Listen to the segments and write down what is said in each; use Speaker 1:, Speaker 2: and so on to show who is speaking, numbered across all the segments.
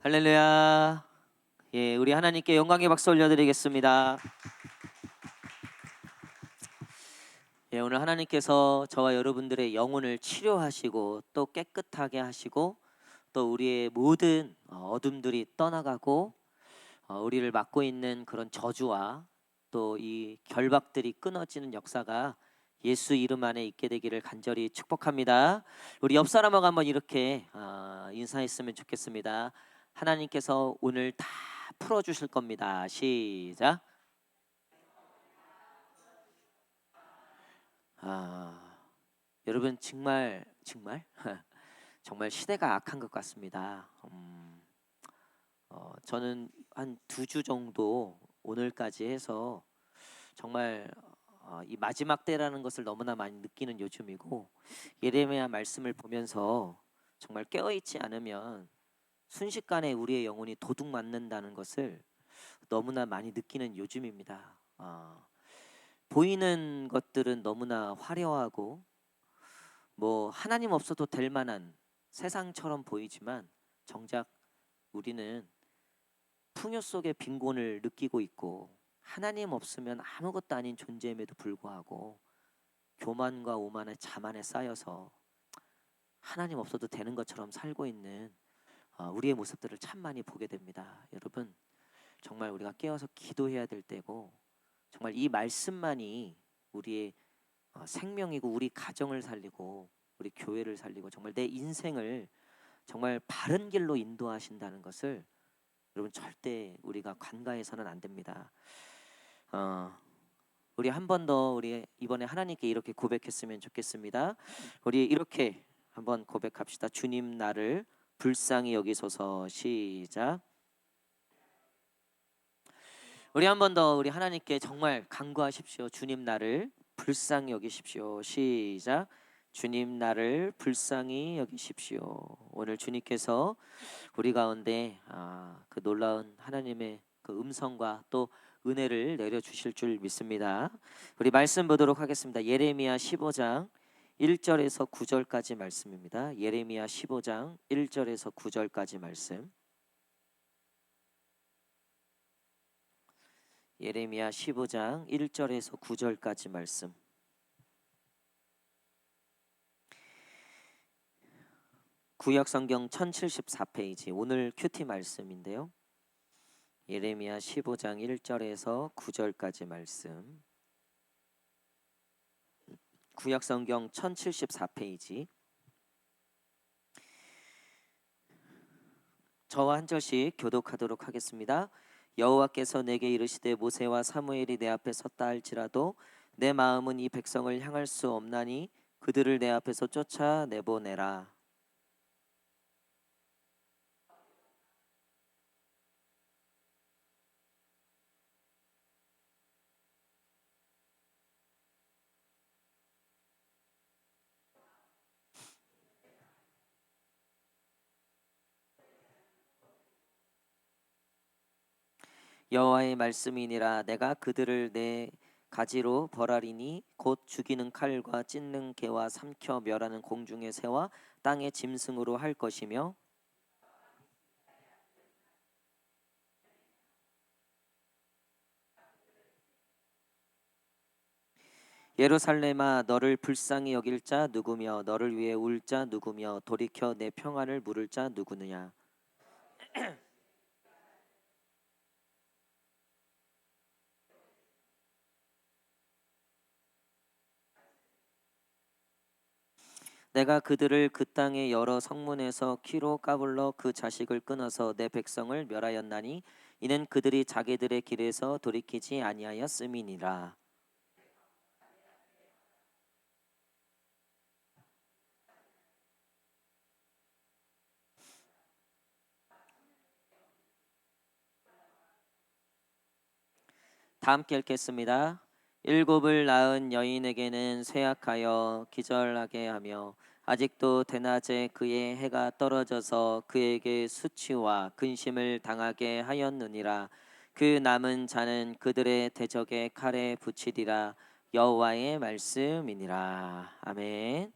Speaker 1: 할렐루야. 예, 우리 하나님께 영광의 박수 올려드리겠습니다. 예, 오늘 하나님께서 저와 여러분들의 영혼을 치료하시고 또 깨끗하게 하시고 또 우리의 모든 어둠들이 떠나가고 우리를 막고 있는 그런 저주와 또 이 결박들이 끊어지는 역사가 예수 이름 안에 있게 되기를 간절히 축복합니다. 우리 옆 사람하고 한번 이렇게 인사했으면 좋겠습니다. 하나님께서 오늘 다 풀어주실 겁니다. 시작. 아, 여러분 정말 정말 시대가 악한 것 같습니다. 저는 한 2주 정도 오늘까지 해서 정말 이 마지막 때라는 것을 너무나 많이 느끼는 요즘이고, 예레미야 말씀을 보면서 정말 깨어있지 않으면 순식간에 우리의 영혼이 도둑 맞는다는 것을 너무나 많이 느끼는 요즘입니다. 보이는 것들은 너무나 화려하고 뭐 하나님 없어도 될 만한 세상처럼 보이지만 정작 우리는 풍요 속의 빈곤을 느끼고 있고, 하나님 없으면 아무것도 아닌 존재임에도 불구하고 교만과 오만의 자만에 쌓여서 하나님 없어도 되는 것처럼 살고 있는 우리의 모습들을 참 많이 보게 됩니다. 여러분, 정말 우리가 깨어서 기도해야 될 때고, 정말 이 말씀만이 우리의 생명이고 우리 가정을 살리고 우리 교회를 살리고 정말 내 인생을 정말 바른 길로 인도하신다는 것을 여러분 절대 우리가 간과해서는 안 됩니다. 우리 한 번 더 우리 이번에 하나님께 이렇게 고백했으면 좋겠습니다. 우리 이렇게 한번 고백합시다. 주님 나를 불쌍히 여기소서. 시작. 우리 한 번 더 우리 하나님께 정말 간구하십시오. 주님 나를 불쌍히 여기십시오. 시작. 주님 나를 불쌍히 여기십시오. 오늘 주님께서 우리 가운데 그 놀라운 하나님의 그 음성과 또 은혜를 내려주실 줄 믿습니다. 우리 말씀 보도록 하겠습니다. 예레미야 15장 1절에서 9절까지 말씀입니다. 예레미야 15장 1절에서 9절까지 말씀. 예레미야 15장 1절에서 9절까지 말씀. 구약 성경 1074페이지 오늘 큐티 말씀인데요. 예레미야 15장 1절에서 9절까지 말씀. 구약 성경 1074페이지. 저와 한 절씩 교독하도록 하겠습니다. 여호와께서 내게 이르시되 모세와 사무엘이 내 앞에 섰다 할지라도 내 마음은 이 백성을 향할 수 없나니 그들을 내 앞에서 쫓아 내보내라. 여호와의 말씀이니라. 내가 그들을 내 가지로 벌하리니 곧 죽이는 칼과 찢는 개와 삼켜 멸하는 공중의 새와 땅의 짐승으로 할 것이며, 예루살렘아 너를 불쌍히 여길 자 누구며 너를 위해 울 자 누구며 돌이켜 내 평안을 물을 자 누구느냐. 내가 그들을 그 땅의 여러 성문에서 키로 까불러 그 자식을 끊어서 내 백성을 멸하였나니 이는 그들이 자기들의 길에서 돌이키지 아니하였음이니라. 다 함께 읽겠습니다. 일곱을 낳은 여인에게는 쇠약하여 기절하게 하며 아직도 대낮에 그의 해가 떨어져서 그에게 수치와 근심을 당하게 하였느니라. 그 남은 자는 그들의 대적의 칼에 붙이리라. 여호와의 말씀이니라. 아멘.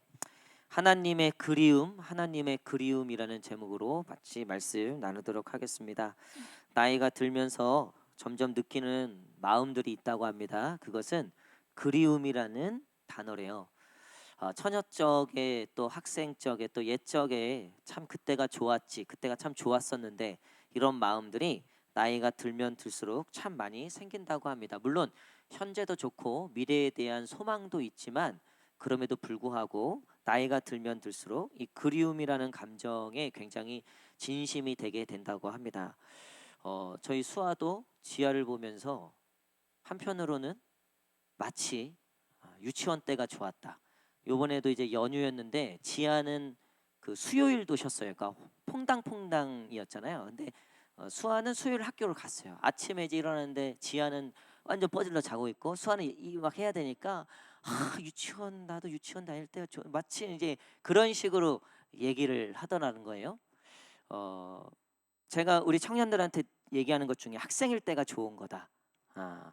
Speaker 1: 하나님의 그리움, 하나님의 그리움이라는 제목으로 같이 말씀 나누도록 하겠습니다. 나이가 들면서 점점 느끼는 마음들이 있다고 합니다. 그것은 그리움이라는 단어래요. 처녀적에 또 학생적에 또 옛적에 참 그때가 좋았지, 그때가 참 좋았었는데 이런 마음들이 나이가 들면 들수록 참 많이 생긴다고 합니다. 물론 현재도 좋고 미래에 대한 소망도 있지만 그럼에도 불구하고 나이가 들면 들수록 이 그리움이라는 감정에 굉장히 진심이 되게 된다고 합니다. 저희 수아도 지아를 보면서 한편으로는 마치 유치원 때가 좋았다. 요번에도 이제 연휴였는데 지아는 그 수요일도 쉬었어요. 그러니까 퐁당퐁당이었잖아요. 근데 수아는 수요일 학교를 갔어요. 아침에 이제 일어났는데 지아는 완전 뻐질러 자고 있고 수아는 이 막 해야 되니까 유치원 나도 유치원 다닐 때 마치 이제 그런 식으로 얘기를 하더라는 거예요. 어, 제가 우리 청년들한테 얘기하는 것 중에 학생일 때가 좋은 거다. 아,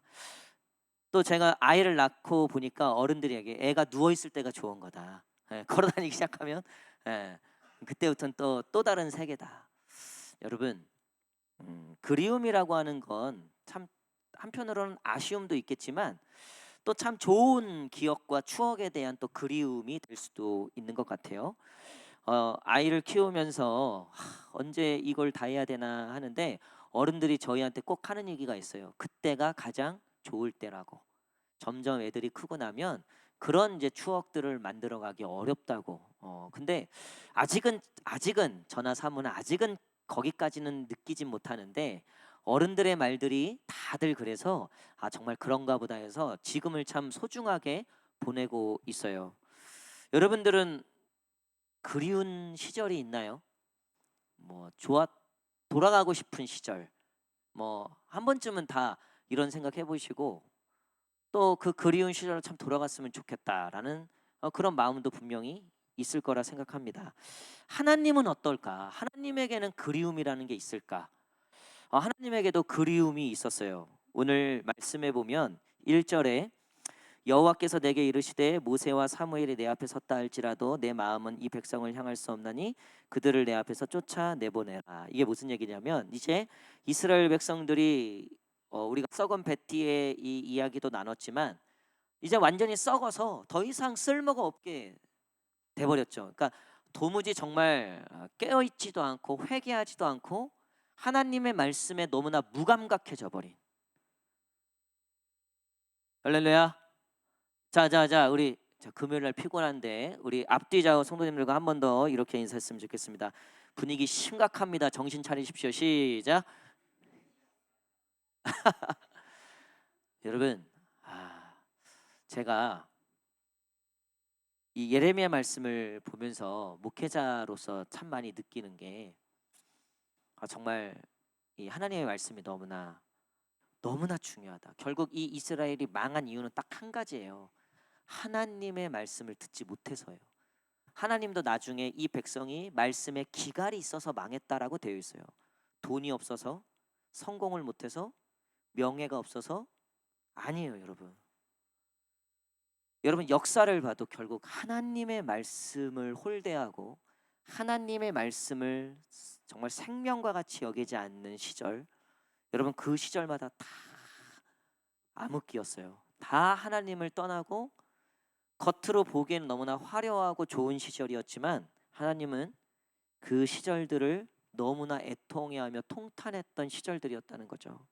Speaker 1: 또 제가 아이를 낳고 보니까 어른들이 얘기 애가 누워 있을 때가 좋은 거다. 예, 걸어 다니기 시작하면 예, 그때부터는 또 다른 세계다. 여러분, 그리움이라고 하는 건 참 한편으로는 아쉬움도 있겠지만 또 참 좋은 기억과 추억에 대한 또 그리움이 될 수도 있는 것 같아요. 아이를 키우면서 언제 이걸 다 해야 되나 하는데 어른들이 저희한테 꼭 하는 얘기가 있어요. 그때가 가장 좋을 때라고. 점점 애들이 크고 나면 그런 이제 추억들을 만들어가기 어렵다고. 근데 아직은 저나 사모는 아직은 거기까지는 느끼진 못하는데 어른들의 말들이 다들 그래서 정말 그런가 보다 해서 지금을 참 소중하게 보내고 있어요. 여러분들은 그리운 시절이 있나요? 뭐 돌아가고 싶은 시절, 뭐 한 번쯤은 다 이런 생각 해보시고 또 그 그리운 시절로 참 돌아갔으면 좋겠다라는 그런 마음도 분명히 있을 거라 생각합니다. 하나님은 어떨까? 하나님에게는 그리움이라는 게 있을까? 하나님에게도 그리움이 있었어요. 오늘 말씀해 보면 1절에 여호와께서 내게 이르시되 모세와 사무엘이 내 앞에 섰다 할지라도 내 마음은 이 백성을 향할 수 없나니 그들을 내 앞에서 쫓아 내보내라. 이게 무슨 얘기냐면 이제 이스라엘 백성들이 우리가 썩은 뱃띠의 이 이야기도 나눴지만 이제 완전히 썩어서 더 이상 쓸모가 없게 돼버렸죠. 그러니까 도무지 정말 깨어 있지도 않고 회개하지도 않고 하나님의 말씀에 너무나 무감각해져 버린. 할렐루야. 자, 우리 금요일 날 피곤한데 우리 앞뒤 좌우 성도님들과 한 번 더 이렇게 인사했으면 좋겠습니다. 분위기 심각합니다. 정신 차리십시오. 시작. 여러분, 제가 이 예레미야 말씀을 보면서 목회자로서 참 많이 느끼는 게 정말 이 하나님의 말씀이 너무나 중요하다. 결국 이 이스라엘이 망한 이유는 딱 한 가지예요. 하나님의 말씀을 듣지 못해서예요. 하나님도 나중에 이 백성이 말씀에 기갈이 있어서 망했다라고 되어 있어요. 돈이 없어서, 성공을 못해서, 명예가 없어서 아니에요, 여러분. 여러분 역사를 봐도 결국 하나님의 말씀을 홀대하고 하나님의 말씀을 정말 생명과 같이 여기지 않는 시절, 여러분 그 시절마다 다 암흑기였어요. 다 하나님을 떠나고 겉으로 보기에는 너무나 화려하고 좋은 시절이었지만 하나님은 그 시절들을 너무나 애통해하며 통탄했던 시절들이었다는 거죠.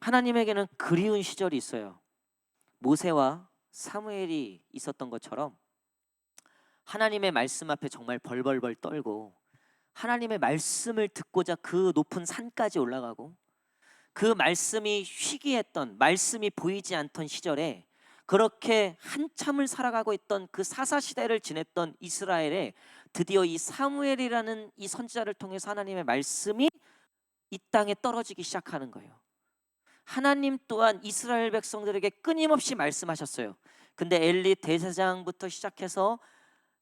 Speaker 1: 하나님에게는 그리운 시절이 있어요. 모세와 사무엘이 있었던 것처럼 하나님의 말씀 앞에 정말 벌벌벌 떨고 하나님의 말씀을 듣고자 그 높은 산까지 올라가고 그 말씀이 희귀했던, 말씀이 보이지 않던 시절에 그렇게 한참을 살아가고 있던 그 사사시대를 지냈던 이스라엘에 드디어 이 사무엘이라는 이 선지자를 통해서 하나님의 말씀이 이 땅에 떨어지기 시작하는 거예요. 하나님 또한 이스라엘 백성들에게 끊임없이 말씀하셨어요. 근데 엘리 대제사장부터 시작해서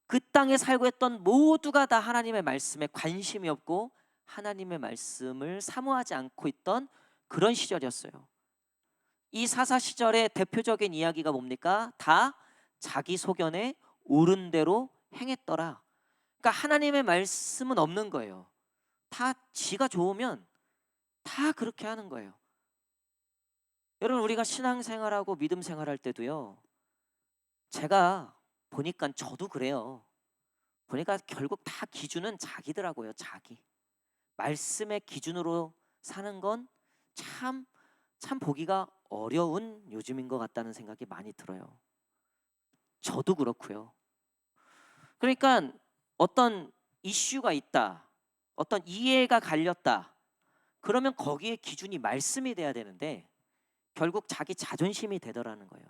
Speaker 1: 그 땅에 살고 있던 모두가 다 하나님의 말씀에 관심이 없고 하나님의 말씀을 사모하지 않고 있던 그런 시절이었어요. 이 사사 시절의 대표적인 이야기가 뭡니까? 다 자기 소견에 옳은 대로 행했더라. 그러니까 하나님의 말씀은 없는 거예요. 다 지가 좋으면 다 그렇게 하는 거예요. 여러분, 우리가 신앙생활하고 믿음 생활할 때도요, 제가 보니까 저도 그래요. 보니까 결국 다 기준은 자기더라고요. 자기 말씀의 기준으로 사는 건 참 보기가 어려운 요즘인 것 같다는 생각이 많이 들어요. 저도 그렇고요. 그러니까 어떤 이슈가 있다, 어떤 이해가 갈렸다, 그러면 거기에 기준이 말씀이 돼야 되는데 결국 자기 자존심이 되더라는 거예요.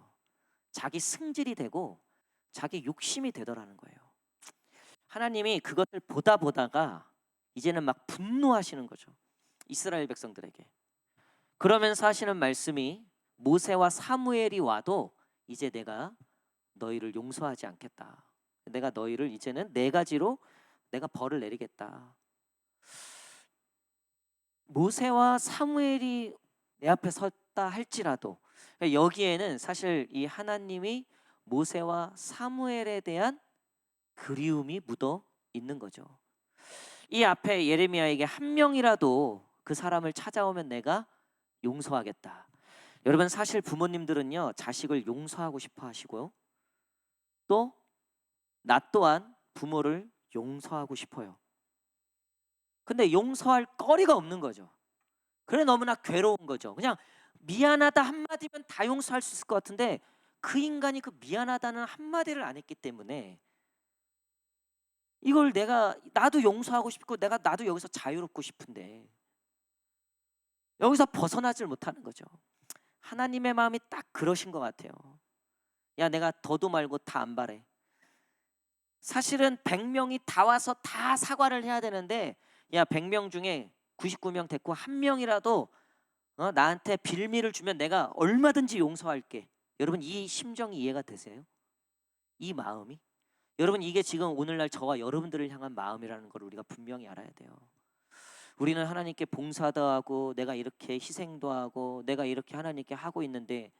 Speaker 1: 자기 승질이 되고 자기 욕심이 되더라는 거예요. 하나님이 그것을 보다가 이제는 막 분노하시는 거죠. 이스라엘 백성들에게. 그러면서 하시는 말씀이, 모세와 사무엘이 와도 이제 내가 너희를 용서하지 않겠다. 내가 너희를 이제는 네 가지로 내가 벌을 내리겠다. 모세와 사무엘이 내 앞에 섰다 할지라도 여기에는 사실 이 하나님이 모세와 사무엘에 대한 그리움이 묻어 있는 거죠. 이 앞에 예레미야에게 한 명이라도 그 사람을 찾아오면 내가 용서하겠다. 여러분, 사실 부모님들은요, 자식을 용서하고 싶어 하시고요, 또 나 또한 부모를 용서하고 싶어요. 근데 용서할 거리가 없는 거죠. 그래 너무나 괴로운 거죠. 그냥 미안하다 한마디면 다 용서할 수 있을 것 같은데 그 인간이 그 미안하다는 한마디를 안 했기 때문에 이걸 나도 용서하고 싶고 나도 여기서 자유롭고 싶은데 여기서 벗어나질 못하는 거죠. 하나님의 마음이 딱 그러신 것 같아요. 야, 내가 더도 말고 다 안 바래. 사실은 100명이 다 와서 다 사과를 해야 되는데, 야, 100명 중에 99명 됐고 한 명이라도 나한테 빌미를 주면 내가 얼마든지 용서할게. 여러분, 이 심정이 이해가 되세요? 이 마음이? 여러분, 이게 지금 오늘날 저와 여러분들을 향한 마음이라는 걸 우리가 분명히 알아야 돼요. 우리는 하나님께 봉사도 하고 내가 이렇게 희생도 하고 내가 이렇게 하나님께 하고 있는데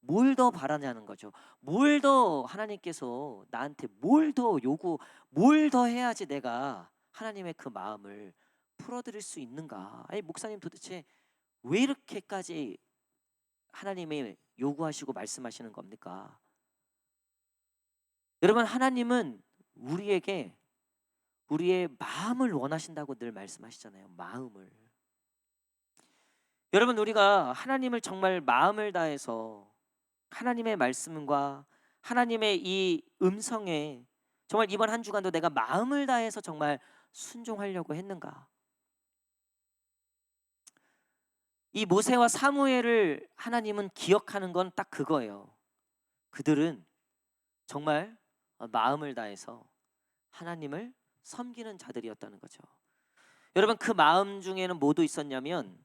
Speaker 1: 뭘 더 바라냐는 거죠. 뭘 더 하나님께서 나한테 뭘 더 뭘 더 해야지 내가 하나님의 그 마음을 풀어드릴 수 있는가? 아니, 목사님 도대체 왜 이렇게까지 하나님이 요구하시고 말씀하시는 겁니까? 여러분, 하나님은 우리에게 우리의 마음을 원하신다고 늘 말씀하시잖아요. 마음을. 여러분, 우리가 하나님을 정말 마음을 다해서 하나님의 말씀과 하나님의 이 음성에 정말 이번 한 주간도 내가 마음을 다해서 정말 순종하려고 했는가? 이 모세와 사무엘을 하나님은 기억하는 건 딱 그거예요. 그들은 정말 마음을 다해서 하나님을 섬기는 자들이었다는 거죠. 여러분, 그 마음 중에는 뭐도 있었냐면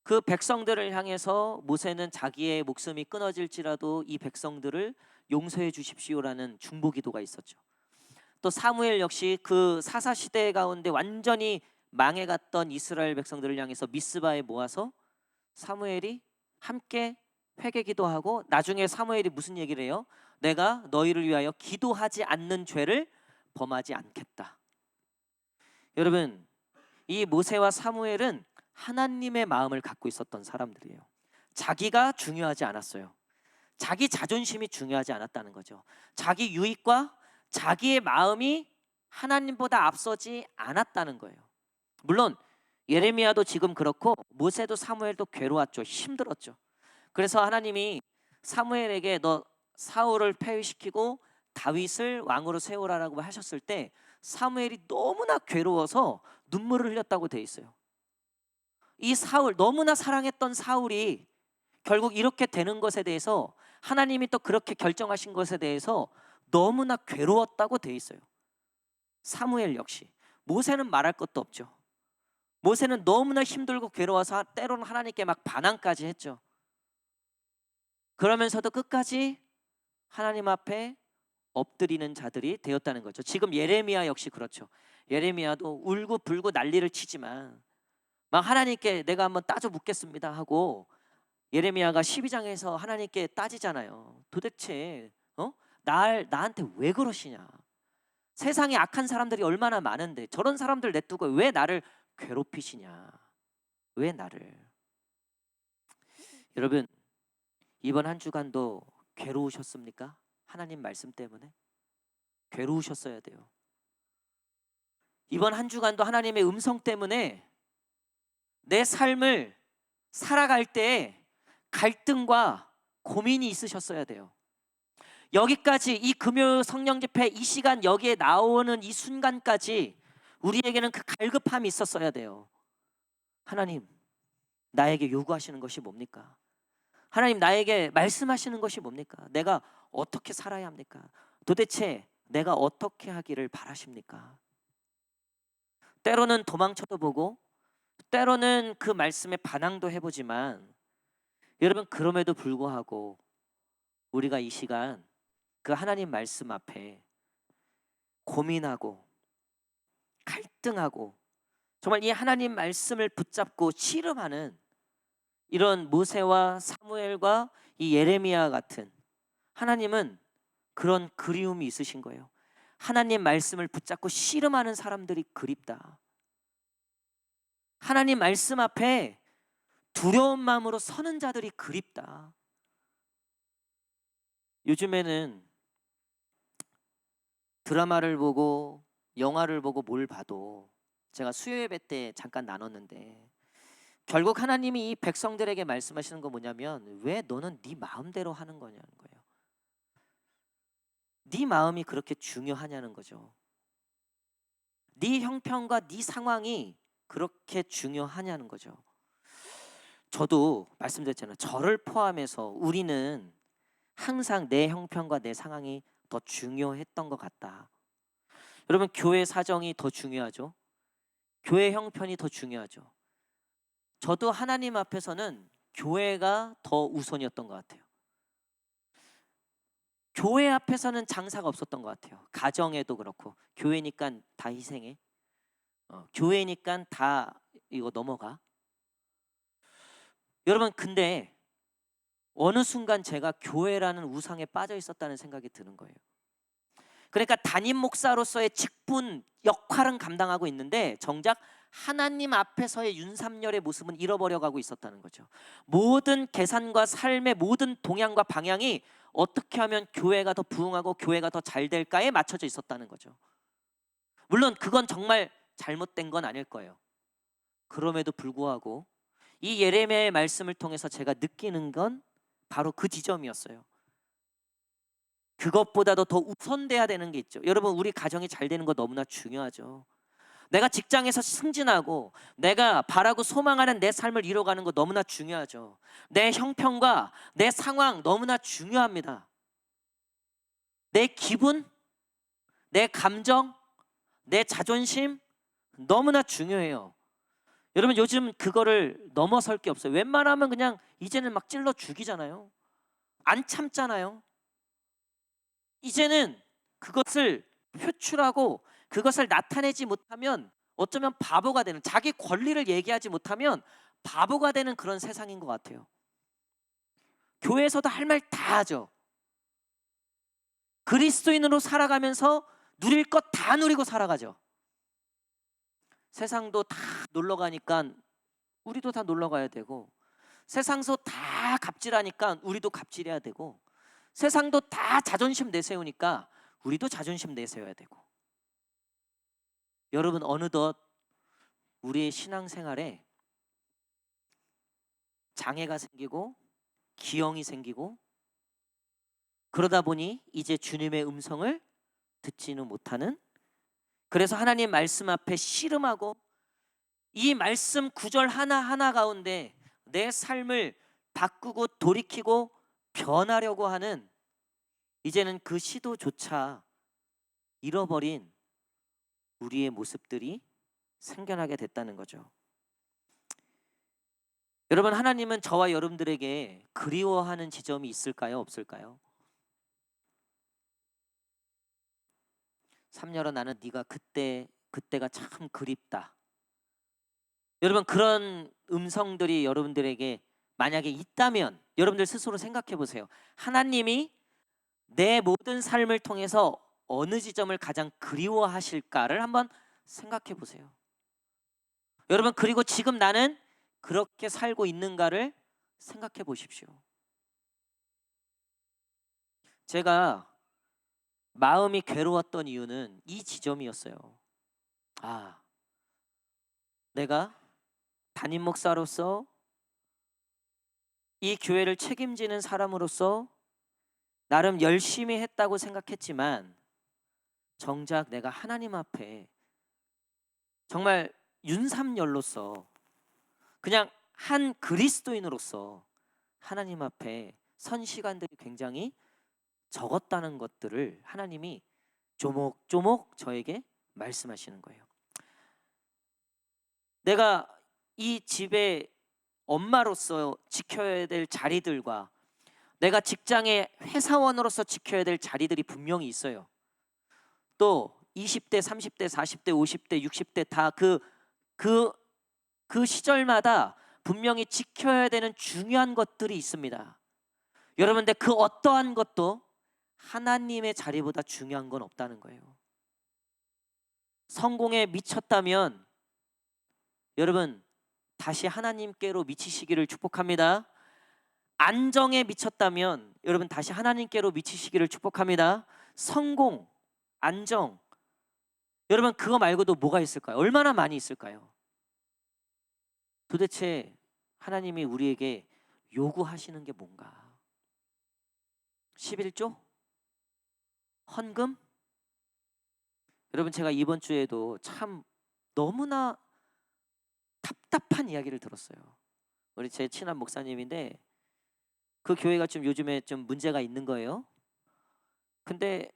Speaker 1: 그 백성들을 향해서 모세는 자기의 목숨이 끊어질지라도 이 백성들을 용서해 주십시오라는 중보기도가 있었죠. 또 사무엘 역시 그 사사 시대 가운데 완전히 망해갔던 이스라엘 백성들을 향해서 미스바에 모아서 사무엘이 함께 회개기도하고 나중에 사무엘이 무슨 얘기를 해요? 내가 너희를 위하여 기도하지 않는 죄를 범하지 않겠다. 여러분, 이 모세와 사무엘은 하나님의 마음을 갖고 있었던 사람들이에요. 자기가 중요하지 않았어요. 자기 자존심이 중요하지 않았다는 거죠. 자기 유익과 자기의 마음이 하나님보다 앞서지 않았다는 거예요. 물론 예레미야도 지금 그렇고 모세도 사무엘도 괴로웠죠. 힘들었죠. 그래서 하나님이 사무엘에게 너 사울을 폐위시키고 다윗을 왕으로 세우라라고 하셨을 때 사무엘이 너무나 괴로워서 눈물을 흘렸다고 돼 있어요. 이 사울, 너무나 사랑했던 사울이 결국 이렇게 되는 것에 대해서 하나님이 또 그렇게 결정하신 것에 대해서 너무나 괴로웠다고 돼 있어요. 사무엘 역시. 모세는 말할 것도 없죠. 모세는 너무나 힘들고 괴로워서 때로는 하나님께 막 반항까지 했죠. 그러면서도 끝까지 하나님 앞에 엎드리는 자들이 되었다는 거죠. 지금 예레미야 역시 그렇죠. 예레미야도 울고 불고 난리를 치지만 막 하나님께 내가 한번 따져 묻겠습니다 하고 예레미야가 12장에서 하나님께 따지잖아요. 도대체 나한테 왜 그러시냐? 세상에 악한 사람들이 얼마나 많은데 저런 사람들 냅두고 왜 나를 괴롭히시냐? 왜 나를? 여러분, 이번 한 주간도 괴로우셨습니까? 하나님 말씀 때문에 괴로우셨어야 돼요. 이번 한 주간도 하나님의 음성 때문에 내 삶을 살아갈 때 갈등과 고민이 있으셨어야 돼요. 여기까지 이 금요 성령 집회 이 시간 여기에 나오는 이 순간까지 우리에게는 그 갈급함이 있었어야 돼요. 하나님, 나에게 요구하시는 것이 뭡니까? 하나님, 나에게 말씀하시는 것이 뭡니까? 내가 어떻게 살아야 합니까? 도대체 내가 어떻게 하기를 바라십니까? 때로는 도망쳐도 보고 때로는 그 말씀에 반항도 해보지만 여러분, 그럼에도 불구하고 우리가 이 시간 그 하나님 말씀 앞에 고민하고 갈등하고 정말 이 하나님 말씀을 붙잡고 씨름하는 이런 모세와 사무엘과 이 예레미야 같은, 하나님은 그런 그리움이 있으신 거예요. 하나님 말씀을 붙잡고 씨름하는 사람들이 그립다. 하나님 말씀 앞에 두려운 마음으로 서는 자들이 그립다. 요즘에는 드라마를 보고 영화를 보고 뭘 봐도, 제가 수요예배 때 잠깐 나눴는데, 결국 하나님이 이 백성들에게 말씀하시는 거 뭐냐면, 왜 너는 네 마음대로 하는 거냐는 거예요. 네 마음이 그렇게 중요하냐는 거죠. 네 형편과 네 상황이 그렇게 중요하냐는 거죠. 저도 말씀드렸잖아요. 저를 포함해서 우리는 항상 내 형편과 내 상황이 더 중요했던 것 같다. 여러분, 교회 사정이 더 중요하죠. 교회 형편이 더 중요하죠. 저도 하나님 앞에서는 교회가 더 우선이었던 것 같아요. 교회 앞에서는 장사가 없었던 것 같아요. 가정에도 그렇고, 교회니까 다 희생해. 교회니까 다 이거 넘어가. 여러분, 근데 어느 순간 제가 교회라는 우상에 빠져 있었다는 생각이 드는 거예요. 그러니까 담임 목사로서의 직분 역할은 감당하고 있는데 정작 하나님 앞에서의 윤삼열의 모습은 잃어버려가고 있었다는 거죠. 모든 계산과 삶의 모든 동향과 방향이 어떻게 하면 교회가 더 부흥하고 교회가 더 잘 될까에 맞춰져 있었다는 거죠. 물론 그건 정말 잘못된 건 아닐 거예요. 그럼에도 불구하고 이 예레미야의 말씀을 통해서 제가 느끼는 건 바로 그 지점이었어요. 그것보다도 더 우선돼야 되는 게 있죠. 여러분, 우리 가정이 잘 되는 거 너무나 중요하죠. 내가 직장에서 승진하고 내가 바라고 소망하는 내 삶을 이뤄가는 거 너무나 중요하죠. 내 형편과 내 상황 너무나 중요합니다. 내 기분, 내 감정, 내 자존심 너무나 중요해요. 여러분, 요즘 그거를 넘어설 게 없어요. 웬만하면 그냥 이제는 막 찔러 죽이잖아요. 안 참잖아요. 이제는 그것을 표출하고 그것을 나타내지 못하면 어쩌면 바보가 되는, 자기 권리를 얘기하지 못하면 바보가 되는 그런 세상인 것 같아요. 교회에서도 할 말 다 하죠. 그리스도인으로 살아가면서 누릴 것 다 누리고 살아가죠. 세상도 다 놀러 가니까 우리도 다 놀러 가야 되고, 세상도 다 갑질하니까 우리도 갑질해야 되고, 세상도 다 자존심 내세우니까 우리도 자존심 내세워야 되고. 여러분, 어느덧 우리의 신앙생활에 장애가 생기고 기형이 생기고, 그러다 보니 이제 주님의 음성을 듣지는 못하는, 그래서 하나님 말씀 앞에 씨름하고 이 말씀 구절 하나하나 가운데 내 삶을 바꾸고 돌이키고 변하려고 하는, 이제는 그 시도조차 잃어버린 우리의 모습들이 생겨나게 됐다는 거죠. 여러분, 하나님은 저와 여러분들에게 그리워하는 지점이 있을까요? 없을까요? 삼년아, 나는 네가 그때가 참 그립다. 여러분, 그런 음성들이 여러분들에게 만약에 있다면 여러분들 스스로 생각해 보세요. 하나님이 내 모든 삶을 통해서 어느 지점을 가장 그리워하실까를 한번 생각해 보세요. 여러분, 그리고 지금 나는 그렇게 살고 있는가를 생각해 보십시오. 제가 마음이 괴로웠던 이유는 이 지점이었어요. 아, 내가 담임 목사로서 이 교회를 책임지는 사람으로서 나름 열심히 했다고 생각했지만 정작 내가 하나님 앞에 정말 윤삼열로서 그냥 한 그리스도인으로서 하나님 앞에 선 시간들이 굉장히 적었다는 것들을 하나님이 조목조목 저에게 말씀하시는 거예요. 내가 이 집의 엄마로서 지켜야 될 자리들과 내가 직장의 회사원으로서 지켜야 될 자리들이 분명히 있어요. 또 20대, 30대, 40대, 50대, 60대 다 그 시절마다 분명히 지켜야 되는 중요한 것들이 있습니다. 여러분, 근데 그 어떠한 것도 하나님의 자리보다 중요한 건 없다는 거예요. 성공에 미쳤다면 여러분 다시 하나님께로 미치시기를 축복합니다. 안정에 미쳤다면 여러분 다시 하나님께로 미치시기를 축복합니다. 성공, 안정, 여러분 그거 말고도 뭐가 있을까요? 얼마나 많이 있을까요? 도대체 하나님이 우리에게 요구하시는 게 뭔가? 11조? 헌금? 여러분, 제가 이번 주에도 참 너무나 답답한 이야기를 들었어요. 우리 제 친한 목사님인데 그 교회가 좀 요즘에 좀 문제가 있는 거예요. 근데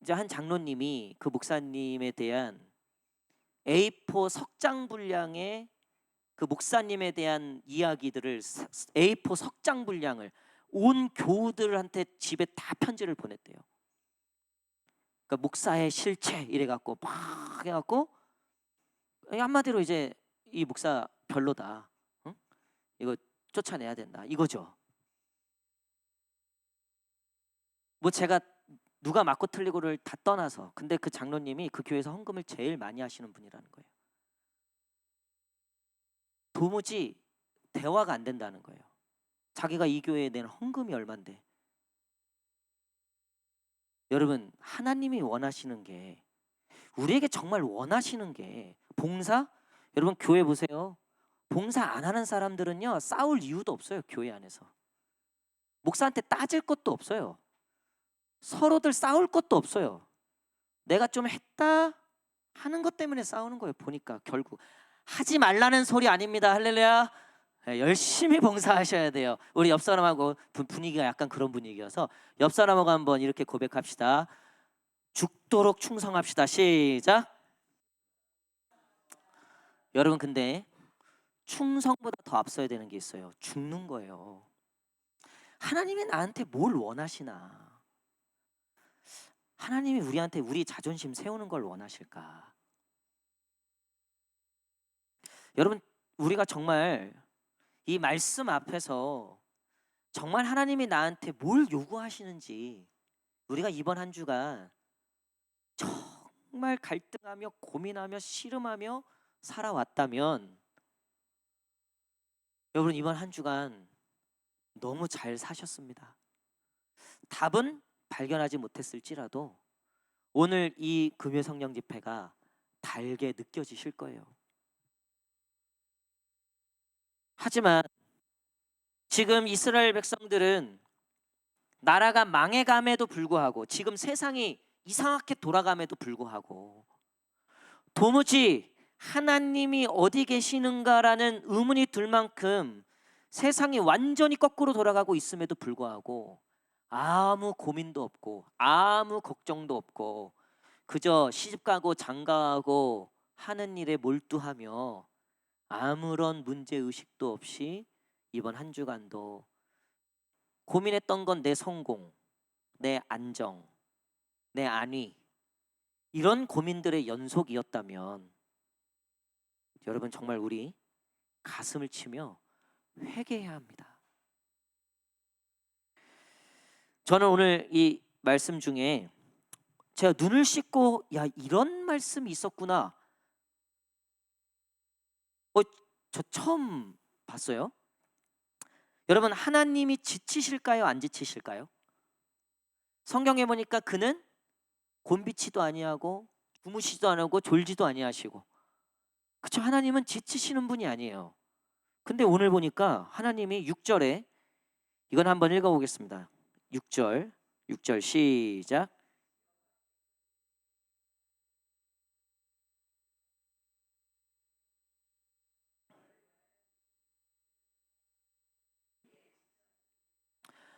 Speaker 1: 이제 한 장로님이 그 목사님에 대한 A4 석장 분량의 그 목사님에 대한 이야기들을 A4 석장 분량을 온 교우들한테 집에 다 편지를 보냈대요. 그러니까 목사의 실체 이래갖고 막 해갖고 한마디로 이제 이 목사 별로다. 응? 이거 쫓아내야 된다. 이거죠. 뭐 제가 누가 맞고 틀리고를 다 떠나서 근데 그 장로님이 그 교회에서 헌금을 제일 많이 하시는 분이라는 거예요. 도무지 대화가 안 된다는 거예요. 자기가 이 교회에 낸 헌금이 얼만데. 여러분, 하나님이 원하시는 게 우리에게 정말 원하시는 게 봉사? 여러분 교회 보세요. 봉사 안 하는 사람들은요 싸울 이유도 없어요. 교회 안에서 목사한테 따질 것도 없어요. 서로들 싸울 것도 없어요. 내가 좀 했다 하는 것 때문에 싸우는 거예요. 보니까 결국 하지 말라는 소리 아닙니다. 할렐루야. 열심히 봉사하셔야 돼요. 우리 옆 사람하고 분위기가 약간 그런 분위기여서 옆 사람하고 한번 이렇게 고백합시다. 죽도록 충성합시다. 시작. 여러분, 근데 충성보다 더 앞서야 되는 게 있어요. 죽는 거예요. 하나님이 나한테 뭘 원하시나? 하나님이 우리한테 우리 자존심 세우는 걸 원하실까? 여러분, 우리가 정말 이 말씀 앞에서 정말 하나님이 나한테 뭘 요구하시는지 우리가 이번 한 주간 정말 갈등하며 고민하며 씨름하며 살아왔다면 여러분 이번 한 주간 너무 잘 사셨습니다. 답은 발견하지 못했을지라도 오늘 이 금요 성령 집회가 달게 느껴지실 거예요. 하지만 지금 이스라엘 백성들은 나라가 망해감에도 불구하고 지금 세상이 이상하게 돌아감에도 불구하고 도무지 하나님이 어디 계시는가라는 의문이 들 만큼 세상이 완전히 거꾸로 돌아가고 있음에도 불구하고 아무 고민도 없고 아무 걱정도 없고 그저 시집가고 장가가고 하는 일에 몰두하며 아무런 문제의식도 없이 이번 한 주간도 고민했던 건 내 성공, 내 안정, 내 안위 이런 고민들의 연속이었다면 여러분 정말 우리 가슴을 치며 회개해야 합니다. 저는 오늘 이 말씀 중에 제가 눈을 씻고 야 이런 말씀이 있었구나. 저 처음 봤어요. 여러분 하나님이 지치실까요? 안 지치실까요? 성경에 보니까 그는 곤비치도 아니하고 주무시지도 않고 졸지도 아니하시고 그쵸? 하나님은 지치시는 분이 아니에요. 근데 오늘 보니까 하나님이 6절에 이건 한번 읽어보겠습니다. 6절 시작.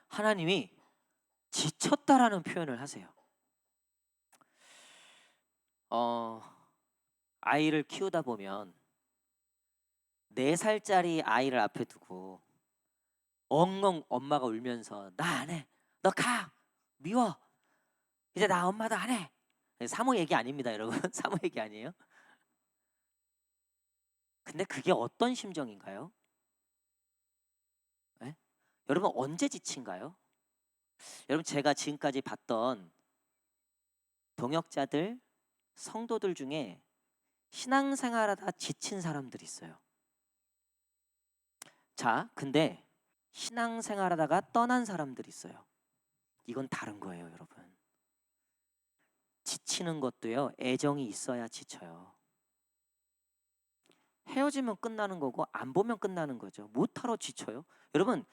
Speaker 1: 하나님이 지쳤다라는 표현을 하세요. 아이를 키우다 보면 4살짜리 아이를 앞에 두고 엉엉 엄마가 울면서 나 안 해. 너 가. 미워. 이제 나 엄마도 안 해. 사모 얘기 아닙니다, 여러분. 사모 얘기 아니에요. 근데 그게 어떤 심정인가요? 네? 여러분 언제 지친가요? 여러분 제가 지금까지 봤던 동역자들, 성도들 중에 신앙생활하다 지친 사람들이 있어요. 자, 근데 신앙생활하다가 떠난 사람들이 있어요. 이건 다른 거예요, 여러분. 지치는 것도요, 애정이 있어야 지쳐요. 헤어지면 끝나는 거고 안 보면 끝나는 거죠. 못하러 지쳐요. 여러분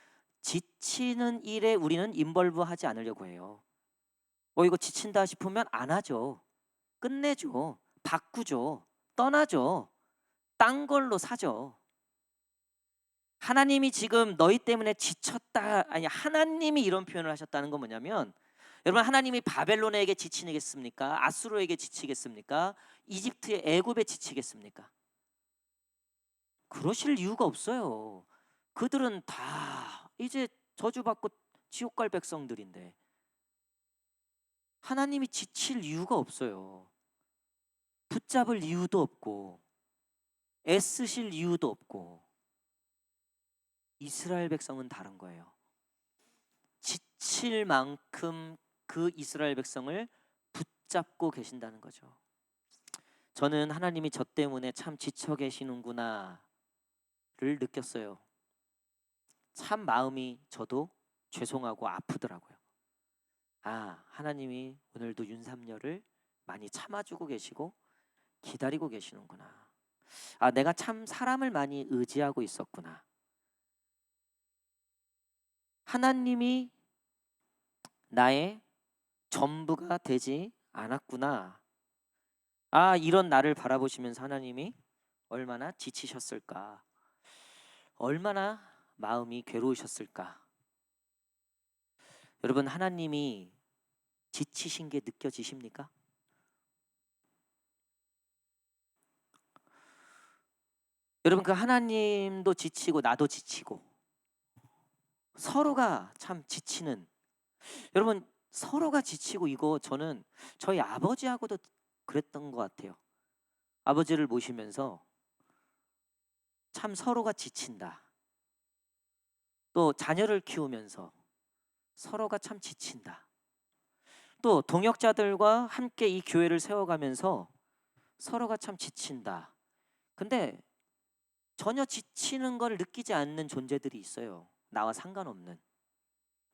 Speaker 1: 지치는 일에 우리는 인벌브 하지 않으려고 해요. 이거 지친다 싶으면 안 하죠. 끝내죠. 바꾸죠. 떠나죠. 딴 걸로 사죠. 하나님이 지금 너희 때문에 지쳤다. 아니 하나님이 이런 표현을 하셨다는 건 뭐냐면 여러분 하나님이 바벨론에게 지치겠습니까? 아수르에게 지치겠습니까? 이집트의 애굽에 지치겠습니까? 그러실 이유가 없어요. 그들은 다 이제 저주받고 지옥 갈 백성들인데 하나님이 지칠 이유가 없어요. 붙잡을 이유도 없고 애쓰실 이유도 없고. 이스라엘 백성은 다른 거예요. 지칠 만큼 그 이스라엘 백성을 붙잡고 계신다는 거죠. 저는 하나님이 저 때문에 참 지쳐 계시는구나를 느꼈어요. 참 마음이 저도 죄송하고 아프더라고요. 하나님이 오늘도 윤삼녀를 많이 참아주고 계시고 기다리고 계시는구나. 내가 참 사람을 많이 의지하고 있었구나. 하나님이 나의 전부가 되지 않았구나. 이런 나를 바라보시면서 하나님이 얼마나 지치셨을까? 얼마나 마음이 괴로우셨을까? 여러분 하나님이 지치신 게 느껴지십니까? 여러분 그 하나님도 지치고 나도 지치고 서로가 참 지치는 여러분 서로가 지치고 이거 저는 저희 아버지하고도 그랬던 것 같아요. 아버지를 모시면서 참 서로가 지친다. 또 자녀를 키우면서 서로가 참 지친다. 또 동역자들과 함께 이 교회를 세워가면서 서로가 참 지친다. 근데 전혀 지치는 걸 느끼지 않는 존재들이 있어요. 나와 상관없는.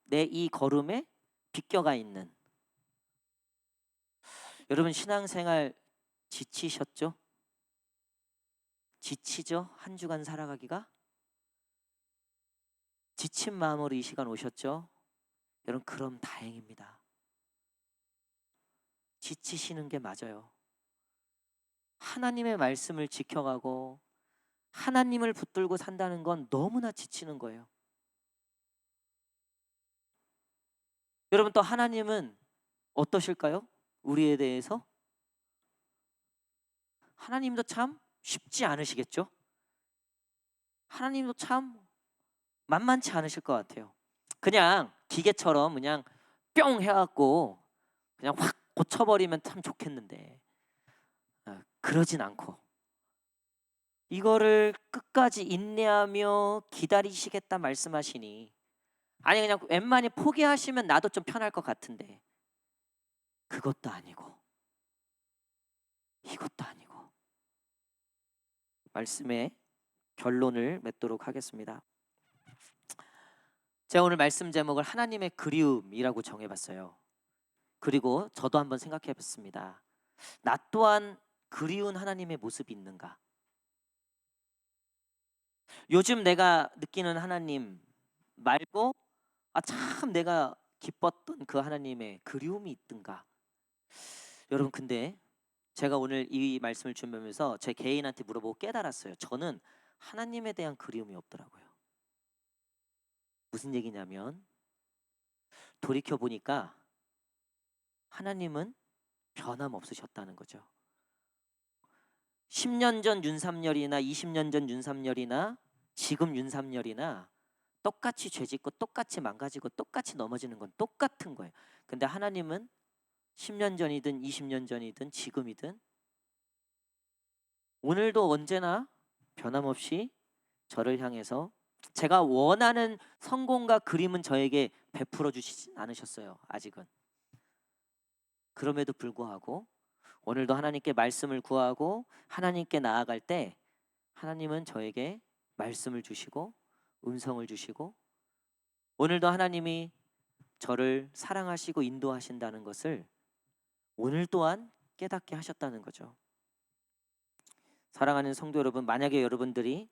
Speaker 1: 내 이 걸음에 비껴가 있는. 여러분 신앙생활 지치셨죠? 지치죠? 한 주간 살아가기가? 지친 마음으로 이 시간 오셨죠? 여러분 그럼 다행입니다. 지치시는 게 맞아요. 하나님의 말씀을 지켜가고 하나님을 붙들고 산다는 건 너무나 지치는 거예요. 여러분 또 하나님은 어떠실까요? 우리에 대해서? 하나님도 참 쉽지 않으시겠죠? 하나님도 참 만만치 않으실 것 같아요. 그냥 기계처럼 그냥 뿅 해갖고 그냥 확 고쳐버리면 참 좋겠는데 그러진 않고 이거를 끝까지 인내하며 기다리시겠다 말씀하시니 아니 그냥 웬만히 포기하시면 나도 좀 편할 것 같은데 그것도 아니고 이것도 아니고 말씀의 결론을 맺도록 하겠습니다. 제가 오늘 말씀 제목을 하나님의 그리움이라고 정해봤어요. 그리고 저도 한번 생각해봤습니다. 나 또한 그리운 하나님의 모습이 있는가? 요즘 내가 느끼는 하나님 말고 참 내가 기뻤던 그 하나님의 그리움이 있던가? 여러분 근데 제가 오늘 이 말씀을 준비하면서 제 개인한테 물어보고 깨달았어요. 저는 하나님에 대한 그리움이 없더라고요. 무슨 얘기냐면 돌이켜 보니까 하나님은 변함없으셨다는 거죠. 10년 전 윤삼열이나 20년 전 윤삼열이나 지금 윤삼열이나 똑같이 죄짓고 똑같이 망가지고 똑같이 넘어지는 건 똑같은 거예요. 근데 하나님은 10년 전이든 20년 전이든 지금이든 오늘도 언제나 변함없이 저를 향해서 제가 원하는 성공과 그림은 저에게 베풀어 주시지 않으셨어요. 아직은. 그럼에도 불구하고 오늘도 하나님께 말씀을 구하고 하나님께 나아갈 때 하나님은 저에게 말씀을 주시고 음성을 주시고 오늘도 하나님이 저를 사랑하시고 인도하신다는 것을 오늘 또한 깨닫게 하셨다는 거죠. 사랑하는 성도 여러분, 만약에 여러분들이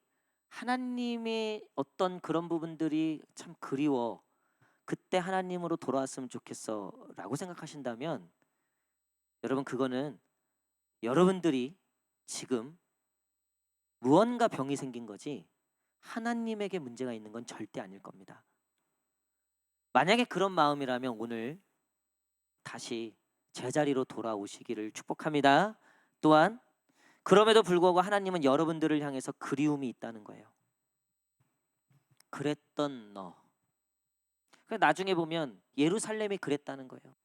Speaker 1: 하나님의 어떤 그런 부분들이 참 그리워 그때 하나님으로 돌아왔으면 좋겠어 라고 생각하신다면 여러분 그거는 여러분들이 지금 무언가 병이 생긴 거지 하나님에게 문제가 있는 건 절대 아닐 겁니다. 만약에 그런 마음이라면 오늘 다시 제자리로 돌아오시기를 축복합니다. 또한 그럼에도 불구하고 하나님은 여러분들을 향해서 그리움이 있다는 거예요. 그랬던 너. 나중에 보면 예루살렘이 그랬다는 거예요.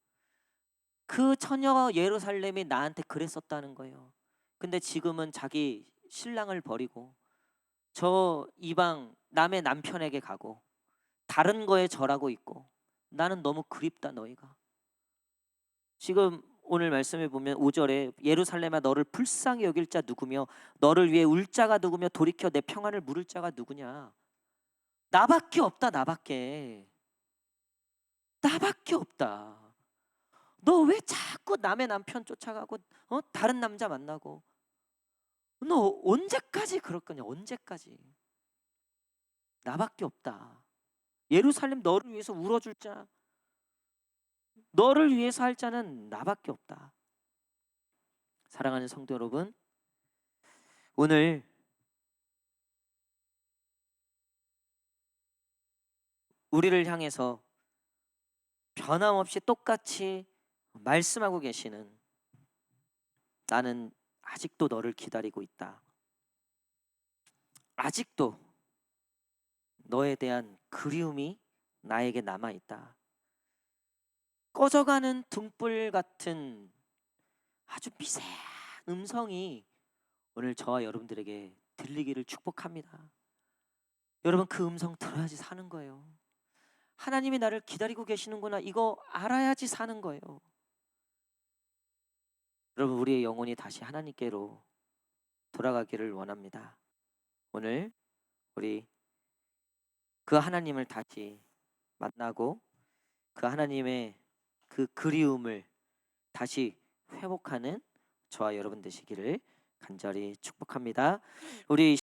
Speaker 1: 그 처녀 예루살렘이 나한테 그랬었다는 거예요. 근데 지금은 자기 신랑을 버리고 저 이방 남의 남편에게 가고 다른 거에 절하고 있고 나는 너무 그립다 너희가. 지금 오늘 말씀에 보면 5절에 예루살렘아 너를 불쌍히 여길 자 누구며 너를 위해 울 자가 누구며 돌이켜 내 평안을 물을 자가 누구냐. 나밖에 없다. 나밖에 없다. 너 왜 자꾸 남의 남편 쫓아가고 다른 남자 만나고 너 언제까지 그럴 거냐. 언제까지. 나밖에 없다. 예루살렘 너를 위해서 울어줄 자 너를 위해서 할 자는 나밖에 없다. 사랑하는 성도 여러분, 오늘 우리를 향해서 변함없이 똑같이 말씀하고 계시는 나는 아직도 너를 기다리고 있다. 아직도 너에 대한 그리움이 나에게 남아있다. 꺼져가는 등불 같은 아주 미세한 음성이 오늘 저와 여러분들에게 들리기를 축복합니다. 여러분 그 음성 들어야지 사는 거예요. 하나님이 나를 기다리고 계시는구나 이거 알아야지 사는 거예요. 여러분 우리의 영혼이 다시 하나님께로 돌아가기를 원합니다. 오늘 우리 그 하나님을 다시 만나고 그 하나님의 그 그리움을 다시 회복하는 저와 여러분 되시기를 간절히 축복합니다. 우리